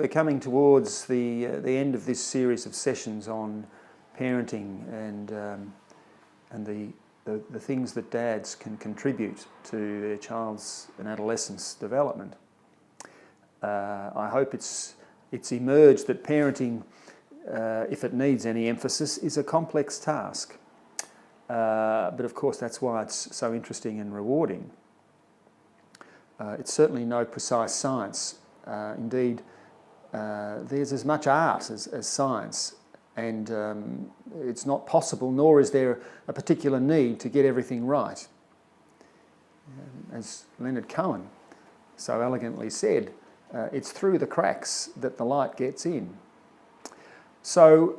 we're coming towards the end of this series of sessions on parenting and the things that dads can contribute to their child's and adolescent's development. I hope it's emerged that parenting, if it needs any emphasis, is a complex task. But of course that's why it's so interesting and rewarding. It's certainly no precise science. Indeed, there's as much art as science, and it's not possible, nor is there a particular need to get everything right. As Leonard Cohen so elegantly said, it's through the cracks that the light gets in. So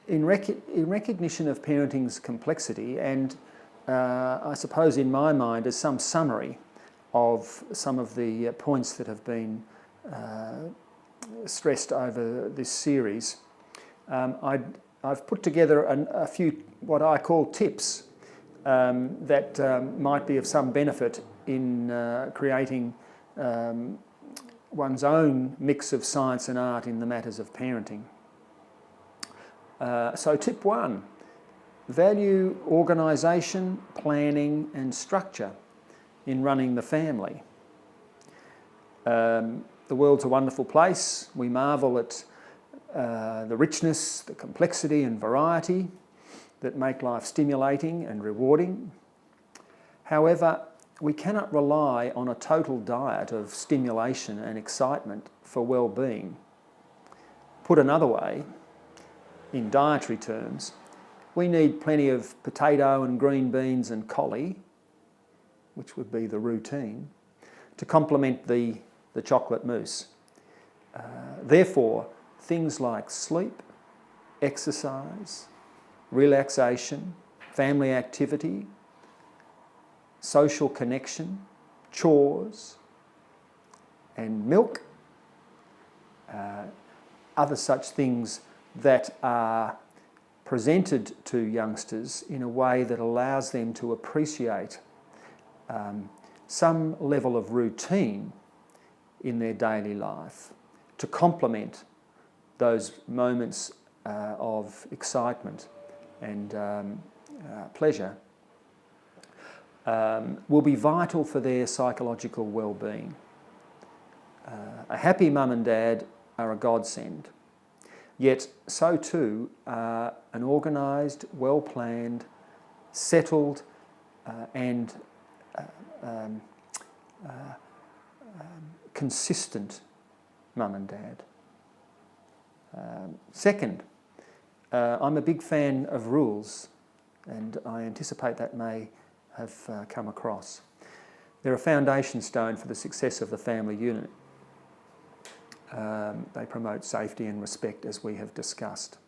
in recognition of parenting's complexity, and I suppose in my mind as some summary of some of the points that have been stressed over this series, I've put together a few what I call tips that might be of some benefit in creating one's own mix of science and art in the matters of parenting. So tip 1, value organisation, planning and structure in running the family. The world's a wonderful place. We marvel at the richness, the complexity and variety that make life stimulating and rewarding. However, we cannot rely on a total diet of stimulation and excitement for well-being. Put another way, in dietary terms, we need plenty of potato and green beans and collie, which would be the routine, to complement the chocolate mousse. Therefore, things like sleep, exercise, relaxation, family activity, social connection, chores, and milk, other such things that are presented to youngsters in a way that allows them to appreciate some level of routine in their daily life to complement those moments of excitement and pleasure will be vital for their psychological well-being. A happy mum and dad are a godsend, yet so too are an organised, well-planned, settled and consistent mum and dad. Second, I'm a big fan of rules, and I anticipate that may have come across. They're a foundation stone for the success of the family unit. They promote safety and respect, as we have discussed.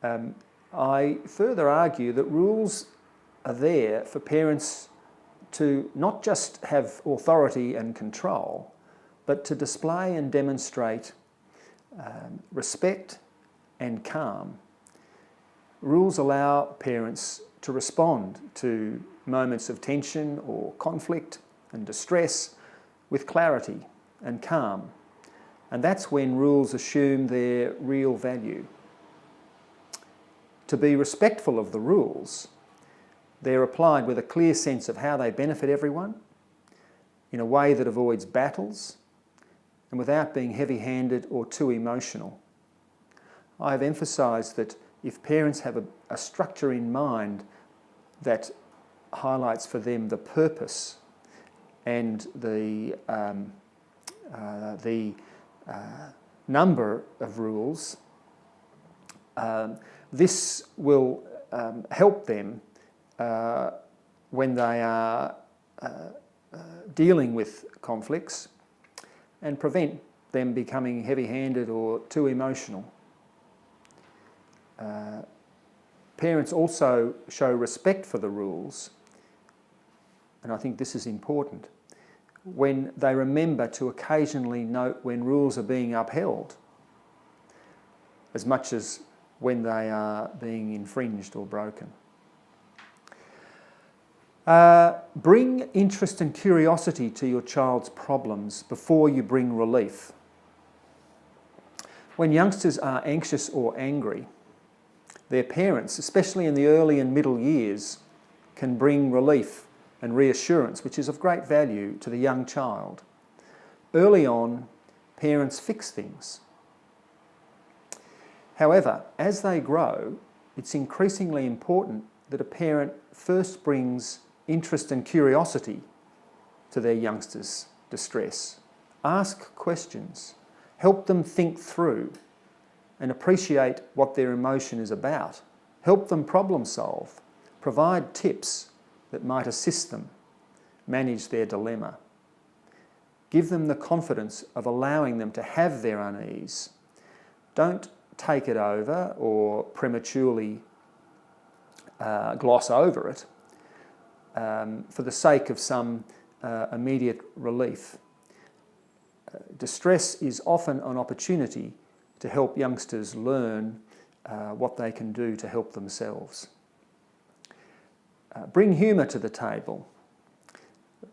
I further argue that rules are there for parents to not just have authority and control, but to display and demonstrate respect and calm. Rules allow parents to respond to moments of tension or conflict and distress with clarity and calm. And that's when rules assume their real value. To be respectful of the rules, they're applied with a clear sense of how they benefit everyone, in a way that avoids battles, and without being heavy-handed or too emotional. I have emphasised that if parents have a structure in mind that highlights for them the purpose and the number of rules, this will help them when they are dealing with conflicts and prevent them becoming heavy-handed or too emotional. Parents also show respect for the rules, and I think this is important, when they remember to occasionally note when rules are being upheld, as much as when they are being infringed or broken. Bring interest and curiosity to your child's problems before you bring relief. When youngsters are anxious or angry, their parents, especially in the early and middle years, can bring relief and reassurance, which is of great value to the young child. Early on, parents fix things. However, as they grow, it's increasingly important that a parent first brings interest and curiosity to their youngsters' distress. Ask questions, help them think through and appreciate what their emotion is about. Help them problem solve, provide tips that might assist them manage their dilemma. Give them the confidence of allowing them to have their unease. Don't take it over or prematurely gloss over it for the sake of some immediate relief. Distress is often an opportunity to help youngsters learn what they can do to help themselves. Bring humour to the table,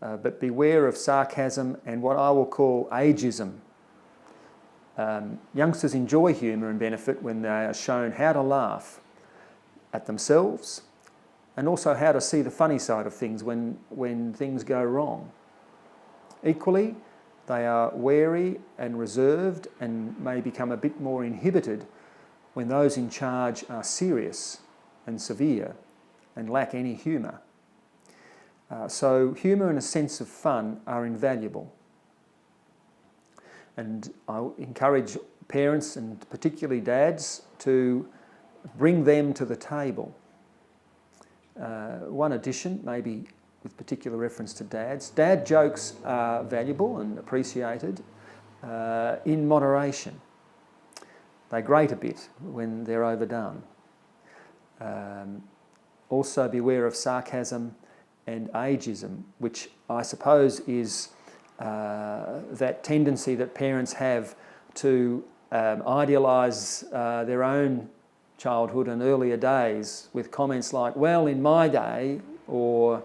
but beware of sarcasm and what I will call ageism. Youngsters enjoy humour and benefit when they are shown how to laugh at themselves and also how to see the funny side of things when things go wrong. Equally, they are wary and reserved and may become a bit more inhibited when those in charge are serious and severe and lack any humour. So humour and a sense of fun are invaluable. And I encourage parents and particularly dads to bring them to the table. One addition, maybe with particular reference to dads, dad jokes are valuable and appreciated in moderation. They grate a bit when they're overdone. Also beware of sarcasm and ageism, which I suppose is that tendency that parents have to idealise their own childhood and earlier days with comments like, well, in my day, or,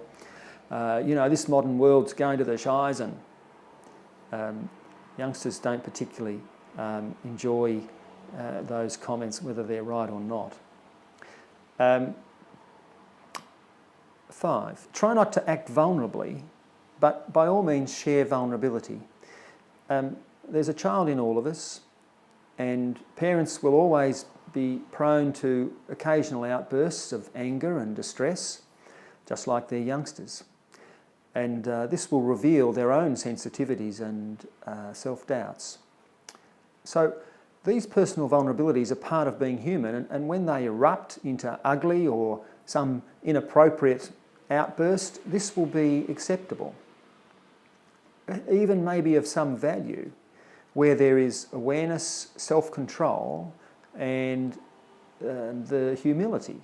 this modern world's going to the shizen. Youngsters don't particularly enjoy those comments, whether they're right or not. 5, try not to act vulnerably, but by all means share vulnerability. There's a child in all of us, and parents will always be prone to occasional outbursts of anger and distress, just like their youngsters. And this will reveal their own sensitivities and self-doubts. So these personal vulnerabilities are part of being human, and when they erupt into ugly or some inappropriate outburst, this will be acceptable, even maybe of some value, where there is awareness, self-control, and the humility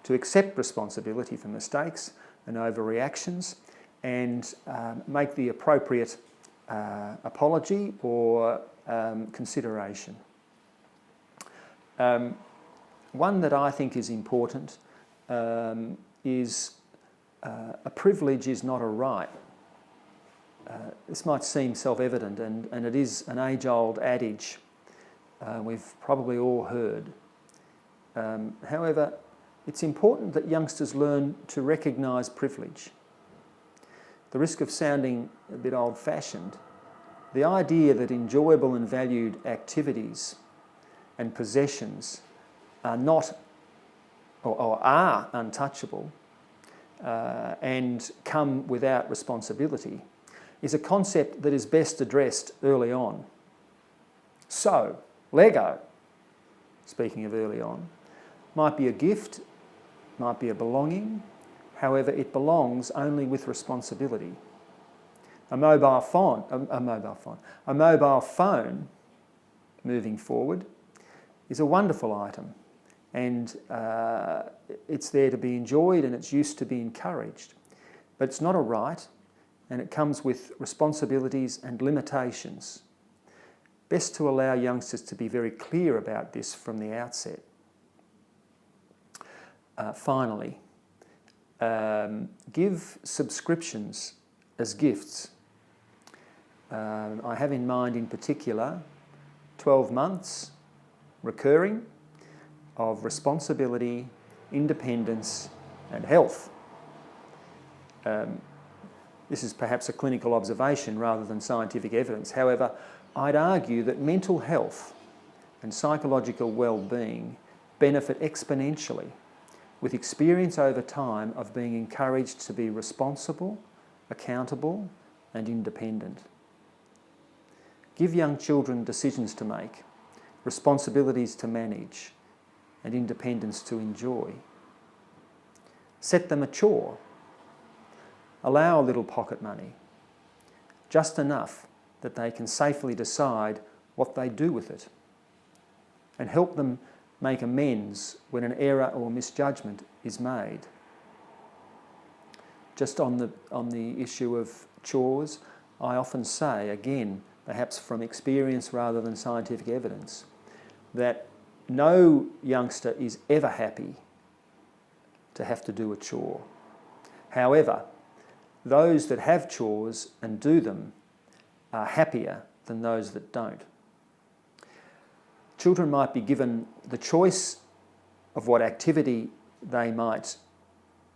to accept responsibility for mistakes and overreactions and make the appropriate apology or consideration. One that I think is important is a privilege is not a right. This might seem self-evident, and it is an age-old adage we've probably all heard. However, it's important that youngsters learn to recognise privilege. The risk of sounding a bit old-fashioned, the idea that enjoyable and valued activities and possessions are not or are untouchable and come without responsibility is a concept that is best addressed early on. So, Lego, speaking of early on, might be a gift, might be a belonging, however it belongs only with responsibility. A mobile phone, moving forward, is a wonderful item, and it's there to be enjoyed and its use to be encouraged. But it's not a right, and it comes with responsibilities and limitations. Best to allow youngsters to be very clear about this from the outset. Finally, give subscriptions as gifts. I have in mind in particular 12 months recurring, of responsibility, independence and health. This is perhaps a clinical observation rather than scientific evidence. However, I'd argue that mental health and psychological well-being benefit exponentially with experience over time of being encouraged to be responsible, accountable and independent. Give young children decisions to make, responsibilities to manage and independence to enjoy. Set them a chore. Allow a little pocket money, just enough that they can safely decide what they do with it, and help them make amends when an error or misjudgment is made. Just on the issue of chores, I often say, again, perhaps from experience rather than scientific evidence, that no youngster is ever happy to have to do a chore. However, those that have chores and do them are happier than those that don't. Children might be given the choice of what activity they might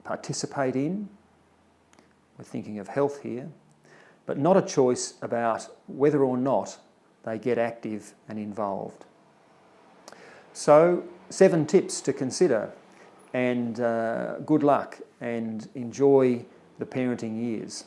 participate in. We're thinking of health here, but not a choice about whether or not they get active and involved. So, 7 tips to consider, and good luck and enjoy the parenting years.